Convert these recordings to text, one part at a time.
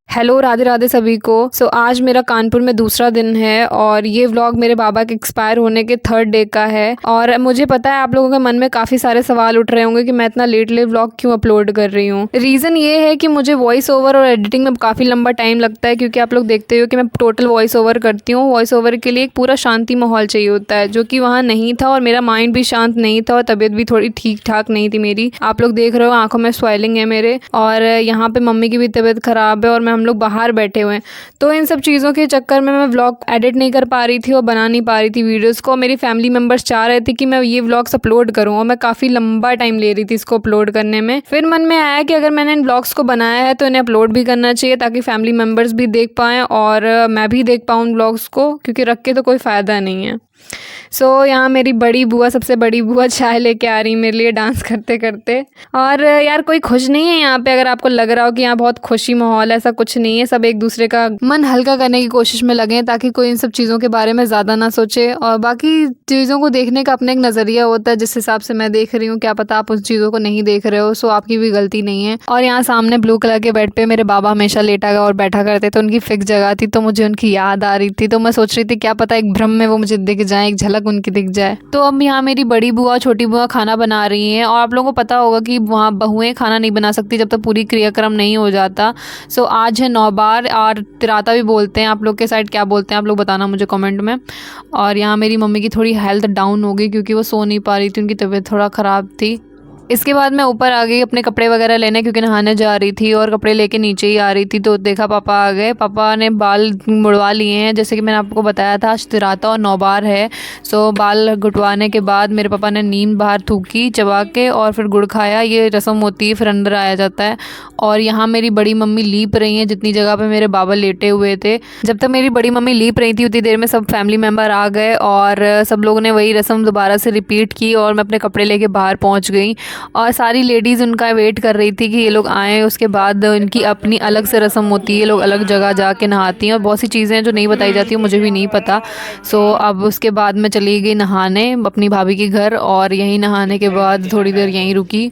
Hello, Radhe Radhe सभी को। आज मेरा कानपुर में दूसरा दिन है और ये व्लॉग मेरे बाबा के एक्सपायर होने के 3rd डे का है। और मुझे पता है आप लोगों के मन में काफ़ी सारे सवाल उठ रहे होंगे कि मैं इतना लेट व्लॉग क्यों अपलोड कर रही हूँ। रीज़न ये है कि मुझे वॉइस ओवर और एडिटिंग में काफ़ी लंबा टाइम लगता है, क्योंकि आप लोग देखते हो कि मैं टोटल वॉइस ओवर करती हूँ। वॉइस ओवर के लिए एक पूरा शांति माहौल चाहिए होता है, जो कि वहाँ नहीं था और मेरा माइंड भी शांत नहीं था और तबीयत भी थोड़ी ठीक ठाक नहीं थी मेरी। आप लोग देख रहे हो आंखों में स्वेलिंग है मेरे, और यहाँ पे मम्मी की भी तबीयत ख़राब है और हम लोग बाहर बैठे हुए हैं। तो इन सब चीज़ों के चक्कर में मैं व्लॉग एडिट नहीं कर पा रही थी और बना नहीं पा रही थी वीडियोस को। मेरी फैमिली मेम्बर्स चाह रहे थे कि मैं ये व्लॉग्स अपलोड करूँ और मैं काफ़ी लंबा टाइम ले रही थी इसको अपलोड करने में। फिर मन में आया कि अगर मैंने इन व्लॉग्स को बनाया है तो इन्हें अपलोड भी करना चाहिए, ताकि फैमिली मेम्बर्स भी देख पाएँ और मैं भी देख पाऊँ व्लॉग्स को, क्योंकि रख के तो कोई फ़ायदा नहीं है। यहाँ मेरी बड़ी बुआ, सबसे बड़ी बुआ चाय लेके आ रही मेरे लिए डांस करते करते। और यार कोई खुश नहीं है यहाँ पे। अगर आपको लग रहा हो कि यहाँ बहुत खुशी माहौल है, ऐसा कुछ नहीं है। सब एक दूसरे का मन हल्का करने की कोशिश में लगे हैं, ताकि कोई इन सब चीज़ों के बारे में ज़्यादा ना सोचे। और बाकी चीज़ों को देखने का अपना एक नज़रिया होता है, जिस हिसाब से मैं देख रही हूँ। क्या पता आप उन चीज़ों को नहीं देख रहे हो, सो आपकी भी गलती नहीं है। और यहाँ सामने ब्लू कलर के बेड पे मेरे बाबा हमेशा लेटा और बैठा करते थे। उनकी फिक्स जगह थी, तो मुझे उनकी याद आ रही थी। तो मैं सोच रही थी क्या पता एक भ्रम में वो मुझे दिख जाए, एक झलक उनकी दिख जाए। तो अब यहाँ मेरी बड़ी बुआ छोटी बुआ खाना बना रही हैं। और आप लोगों को पता होगा कि वहाँ बहुएं खाना नहीं बना सकती जब तक पूरी क्रियाक्रम नहीं हो जाता। आज है नौबार और तिराता भी बोलते हैं। आप लोग के साइड क्या बोलते हैं आप लोग बताना मुझे कमेंट में। और यहाँ मेरी मम्मी की थोड़ी हेल्थ डाउन हो गई, क्योंकि वो सो नहीं पा रही थी, उनकी तबीयत थोड़ा ख़राब थी। इसके बाद मैं ऊपर आ गई अपने कपड़े वगैरह लेने, क्योंकि नहाने जा रही थी और कपड़े लेके नीचे ही आ रही थी। तो देखा पापा आ गए। पापा ने बाल मुड़वा लिए हैं, जैसे कि मैंने आपको बताया था आज तिराता और नौबार है। बाल गुटवाने के बाद मेरे पापा ने नीम बाहर थूकी चबा के और फिर गुड़ खाया। ये रस्म होती है, फिर अंदर आया जाता है। और यहाँ मेरी बड़ी मम्मी लीप रही हैं जितनी जगह पे मेरे बाबा लेटे हुए थे। जब तक मेरी बड़ी मम्मी लीप रही थी उतनी देर में सब फैमिली मेम्बर आ गए और सब लोगों ने वही रस्म दोबारा से रिपीट की और मैं अपने कपड़े लेके बाहर पहुँच गई। और सारी लेडीज़ उनका वेट कर रही थी कि ये लोग आएँ। उसके बाद इनकी अपनी अलग से रस्म होती है, ये लोग अलग जगह जाके नहाती हैं और बहुत सी चीज़ें जो नहीं बताई जाती हैं, मुझे भी नहीं पता। अब उसके बाद मैं चली गई नहाने अपनी भाभी के घर, और यहीं नहाने के बाद थोड़ी देर यहीं रुकी।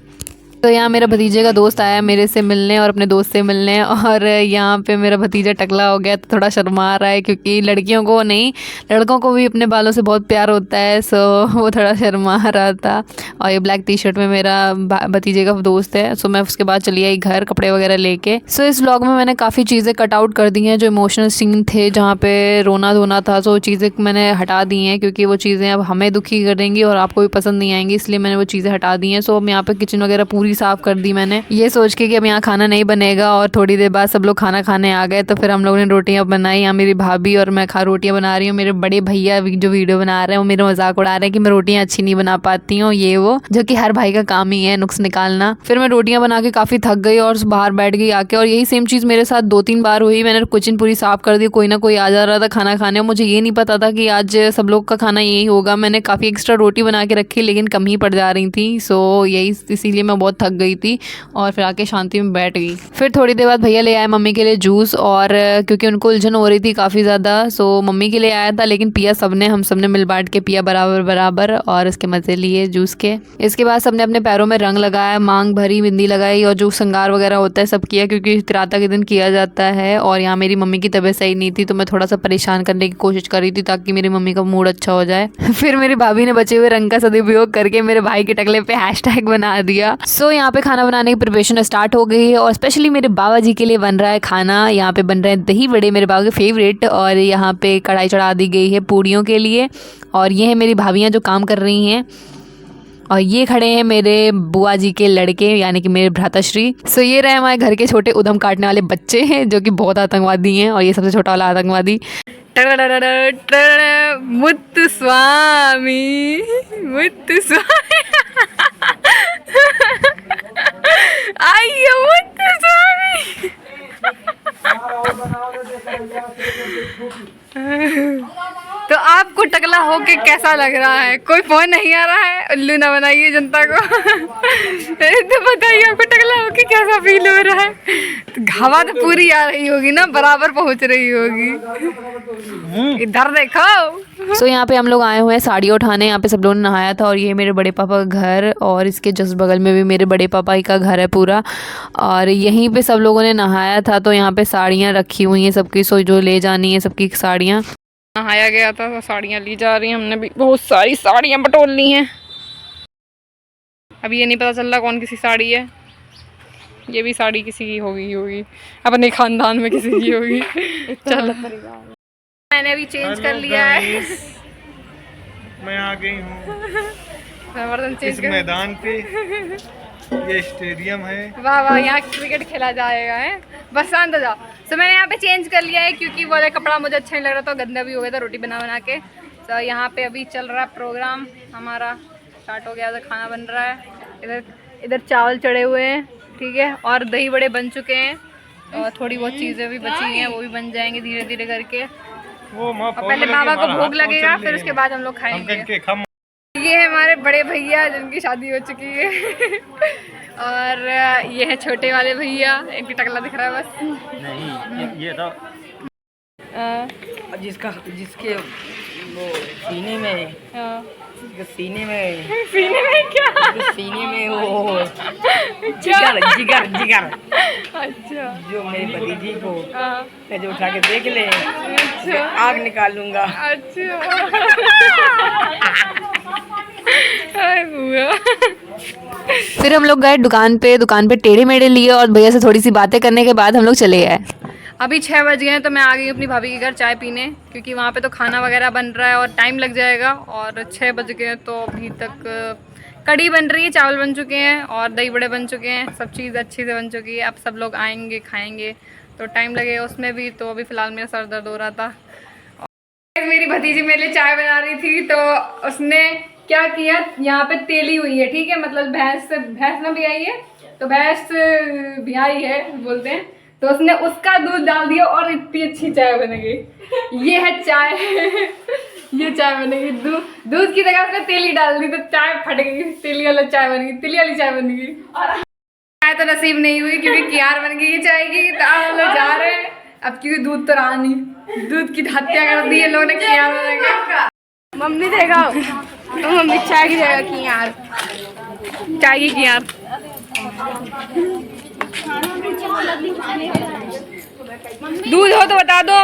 तो यहाँ मेरा भतीजे का दोस्त आया मेरे से मिलने और अपने दोस्त से मिलने। और यहाँ पे मेरा भतीजा टकला हो गया, तो थोड़ा शर्मा रहा है, क्योंकि लड़कियों को नहीं लड़कों को भी अपने बालों से बहुत प्यार होता है। वो थोड़ा शर्मा रहा था। और ये ब्लैक टी शर्ट में मेरा भतीजे का दोस्त है। मैं उसके बाद चली आई घर कपड़े वगैरह लेके। इस व्लॉग में मैंने काफ़ी चीज़ें कट आउट कर दी हैं, जो इमोशनल सीन थे जहाँ पे रोना धोना था। वो चीज़ें मैंने हटा दी हैं, क्योंकि वो चीज़ें अब हमें दुखी करेंगी और आपको भी पसंद नहीं आएंगी, इसलिए मैंने वो चीज़ें हटा दी हैं। अब यहाँ पे किचन वगैरह पूरी साफ़ कर दी मैंने, ये सोच के कि अब यहाँ खाना नहीं बनेगा। और थोड़ी देर बाद सब लोग खाना खाने आ गए, तो फिर हम लोगों ने रोटियां बनाई। यहाँ मेरी भाभी और मैं रोटियां बना रही हूँ। मेरे बड़े भैया जो वीडियो बना रहे हैं वो मेरा मजाक उड़ा रहे हैं कि मैं रोटियां अच्छी नहीं बना पाती हूँ, ये वो, जो कि हर भाई का काम ही है नुक्स निकालना। फिर मैं रोटियां बना के काफ़ी थक गई और बाहर बैठ गई आके। और यही सेम चीज़ मेरे साथ 2-3 बार हुई। मैंने किचन पूरी साफ़ कर दी, कोई ना कोई आ जा रहा था खाना खाने। मुझे ये नहीं पता था कि आज सब लोग का खाना यही होगा। मैंने काफ़ी एक्स्ट्रा रोटी बना के रखी, लेकिन कम ही पड़ जा रही थी। यही इसीलिए मैं बहुत थक गई थी और फिर आके शांति में बैठ गई। फिर थोड़ी देर बाद भैया ले आए मम्मी के लिए जूस, और क्योंकि उनको उलझन हो रही थी काफ़ी ज़्यादा, मम्मी के लिए आया था, लेकिन पिया हम सबने मिल बांट के पिया बराबर बराबर, और उसके मज़े लिए जूस के। इसके बाद सबने अपने पैरों में रंग लगाया, मांग भरी, बिंदी लगाई और जो श्रृंगार वगैरह होता है सब किया, क्योंकि तिराता के दिन किया जाता है। और यहाँ मेरी मम्मी की तबीयत सही नहीं थी, तो मैं थोड़ा सा परेशान करने की कोशिश कर रही थी ताकि मेरी मम्मी का मूड अच्छा हो जाए। फिर मेरी भाभी ने बचे हुए रंग का सदुपयोग करके मेरे भाई के टकले पे हैशटैग बना दिया। यहाँ पे खाना बनाने की प्रिपरेशन स्टार्ट हो गई है, और स्पेशली मेरे बाबा जी के लिए बन रहा है खाना। यहाँ पे बन रहे हैं दही बड़े, मेरे बाबा के फेवरेट। और यहाँ पे कढ़ाई चढ़ा दी गई है पूड़ियों के लिए। और ये है मेरी भाभियाँ जो काम कर रही हैं। और ये खड़े हैं मेरे बुआ जी के लड़के, यानी कि मेरे भ्राताश्री। ये रहे हमारे घर के छोटे उधम काटने वाले बच्चे हैं, जो कि बहुत आतंकवादी हैं। और ये सबसे छोटा वाला आतंकवादी मुत्तुस्वामी, मुत्तुस्वामी आइए मुत्तुस्वामी। तो आपको टकला होके कैसा लग रहा है? कोई फोन नहीं आ रहा है, उल्लू ना बनाइए जनता को। तो बताइए आपको टकला होके कैसा फील हो रहा है? तो हवा तो पूरी आ रही होगी ना, बराबर पहुंच रही होगी। इधर देखो। सो यहाँ पे हम लोग आए हुए हैं साड़ियाँ उठाने। यहाँ पे सब लोगों ने नहाया था और ये मेरे बड़े पापा का घर और इसके जस्ट बगल में भी मेरे बड़े पापा का घर है पूरा। और यहीं पे सब लोगों ने नहाया था तो यहाँ पे साड़ियाँ रखी हुई हैं सबकी, सो जो ले जानी है सबकी साड़ियाँ। नहाया गया था तो साड़ियाँ ली जा रही हैं। हमने भी बहुत सारी साड़ियाँ बटोर ली हैं। अभी ये नहीं पता चल रहा कौन किसी साड़ी है। ये भी साड़ी किसी की होगी अपने खानदान में किसी की होगी। चलो मैंने अभी चेंज कर लिया है। मैं आ गई हूँ इस कर मैदान पे। ये स्टेडियम है। वाह वाह, यहाँ क्रिकेट खेला जाएगा है। बस शांत हो जाओ। तो मैंने यहाँ पे चेंज कर लिया है क्योंकि वो कपड़ा मुझे अच्छा नहीं लग रहा था, गंदा भी हो गया था रोटी बना के। तो यहाँ पे अभी चल रहा है प्रोग्राम हमारा, स्टार्ट हो गया था, खाना बन रहा है। इधर चावल चढ़े हुए हैं, ठीक है, और दही बड़े बन चुके हैं और थोड़ी बहुत चीज़ें भी बची हैं, वो भी बन जाएंगे धीरे धीरे करके। और पहले बाबा को भोग लगेगा, फिर उसके बाद हम लोग खाएंगे। ये है हमारे बड़े भैया जिनकी शादी हो चुकी है। और ये है छोटे वाले भैया, इनकी टकला दिख रहा है बस। नहीं ये तो जिसके वो सीने में सीने में क्या? सीने में वो जिगर अच्छा, जो मेरी भतीजी को मैं जो उठा के देख ले, अच्छा, आग निकाल लूंगा। अच्छा। फिर हम लोग गए दुकान पे टेढ़े मेढ़े लिए और भैया से थोड़ी सी बातें करने के बाद हम लोग चले गए। अभी 6 बज गए हैं तो मैं आ गई अपनी भाभी के घर चाय पीने, क्योंकि वहाँ पे तो खाना वगैरह बन रहा है और टाइम लग जाएगा। और 6 बज गए हैं तो अभी तक कढ़ी बन रही है, चावल बन चुके हैं और दही बड़े बन चुके हैं, सब चीज़ अच्छी से बन चुकी है। अब सब लोग आएंगे खाएंगे तो टाइम लगेगा उसमें भी। तो अभी फ़िलहाल मेरा सर दर्द हो रहा था। और मेरी भतीजी मेरे लिए चाय बना रही थी तो उसने क्या किया, यहाँ पे तेली हुई है, ठीक है, मतलब भैंस ना भी आई है तो भैंस भी आई है बोलते हैं, तो उसने उसका दूध डाल दिया और इतनी अच्छी चाय बन गई। ये है चाय। ये चाय बनेगी, दूध की जगह उसने तेली डाल दी तो चाय फट गई, तेली वाला चाय बन गई, तेली वाली चाय बन गई। चाय तो नसीब नहीं हुई क्योंकि क्यार बन गई चाय की। तो हम लोग जा रहे हैं अब क्योंकि दूध तो रहा नहीं, दूध की हत्या कर दी है लोगों ने क्यार बना के। मम्मी देखा तो मम्मी चाय की जगह की यार, चाय की क्यार। दूध हो तो बता दो।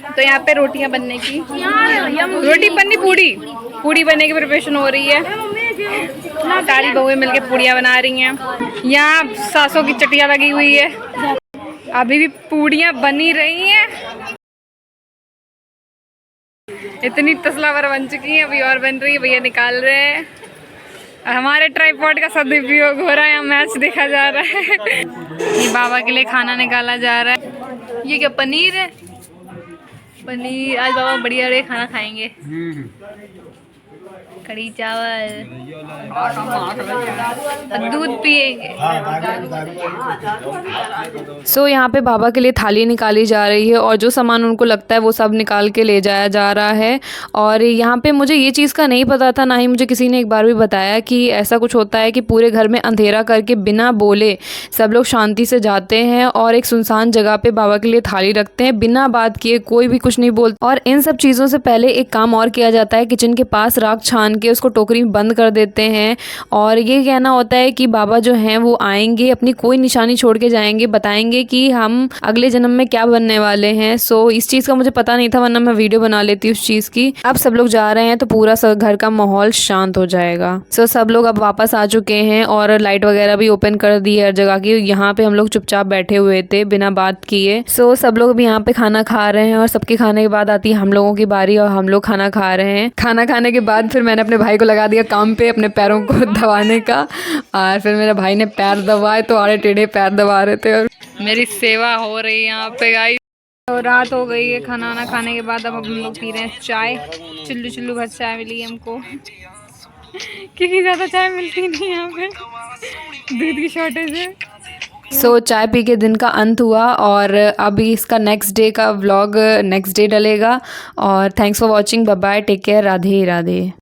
तो यहाँ पे रोटियां बनने की, रोटी बननी, पूड़ी बनने की प्रिपरेशन हो रही है। सारी बहुएं मिलके पूड़ियाँ बना रही हैं। यहाँ सासों की चटिया लगी हुई है, अभी भी पूड़ियाँ बनी रही हैं। इतनी तसलावर बन चुकी हैं, अभी और बन रही है, भैया निकाल रहे हैं। हमारे ट्राइपॉड का सदुपयोग हो रहा है, यहाँ मैच देखा जा रहा है। ये बाबा के लिए खाना निकाला जा रहा है। ये क्या पनीर है? पनीर आज बाबा बढ़िया बढ़िया खाना खाएंगे, कढ़ी चावल, दूध पिएंगे। सो यहाँ पे बाबा के लिए थाली निकाली जा रही है और जो सामान उनको लगता है वो सब निकाल के ले जाया जा रहा है। और यहाँ पे मुझे ये चीज़ का नहीं पता था, ना ही मुझे किसी ने एक बार भी बताया कि ऐसा कुछ होता है कि पूरे घर में अंधेरा करके बिना बोले सब लोग शांति से जाते हैं और एक सुनसान जगह पे बाबा के लिए थाली रखते हैं, बिना बात किए, कोई भी कुछ नहीं बोलता। और इन सब चीज़ों से पहले एक काम और किया जाता है, किचन के पास राख छान के उसको टोकरी में बंद कर देते हैं। और ये कहना होता है कि बाबा जो हैं वो आएंगे, अपनी कोई निशानी छोड़ के जाएंगे, बताएंगे कि हम अगले जन्म में क्या बनने वाले हैं। सो इस चीज़ का मुझे पता नहीं था, वरना मैं वीडियो बना लेती उस चीज़ की। अब सब लोग जा रहे हैं तो पूरा घर का माहौल शांत हो जाएगा। सो सब लोग अब वापस आ चुके हैं और लाइट वगैरह भी ओपन कर दी है हर जगह की। यहाँ पे हम लोग चुपचाप बैठे हुए थे बिना बात किए। सो सब लोग भी यहाँ पे खाना खा रहे हैं और सबके खाने के बाद आती है हम लोगों की बारी और हम लोग खाना खा रहे हैं। खाना खाने के बाद फिर मैंने अपने भाई को लगा दिया काम पे अपने पैरों को दबाने का, और फिर मेरे भाई ने पैर दबाए तो आड़े टेढ़े पैर दबा रहे थे और मेरी सेवा हो रही है यहाँ पे गाइस। तो रात हो गई है, खाना वाना खाने के बाद अब हम लोग पी रहे हैं चाय। चुल्लू भर चाय मिली हमको क्योंकि ज़्यादा चाय मिलती नहीं यहाँ पे, दूध की शॉर्टेज है। सो चाय पी के दिन का अंत हुआ और अभी इसका नेक्स्ट डे का व्लॉग नेक्स्ट डे डलेगा। और thanks for watching, bye bye, take care, Radhe Radhe.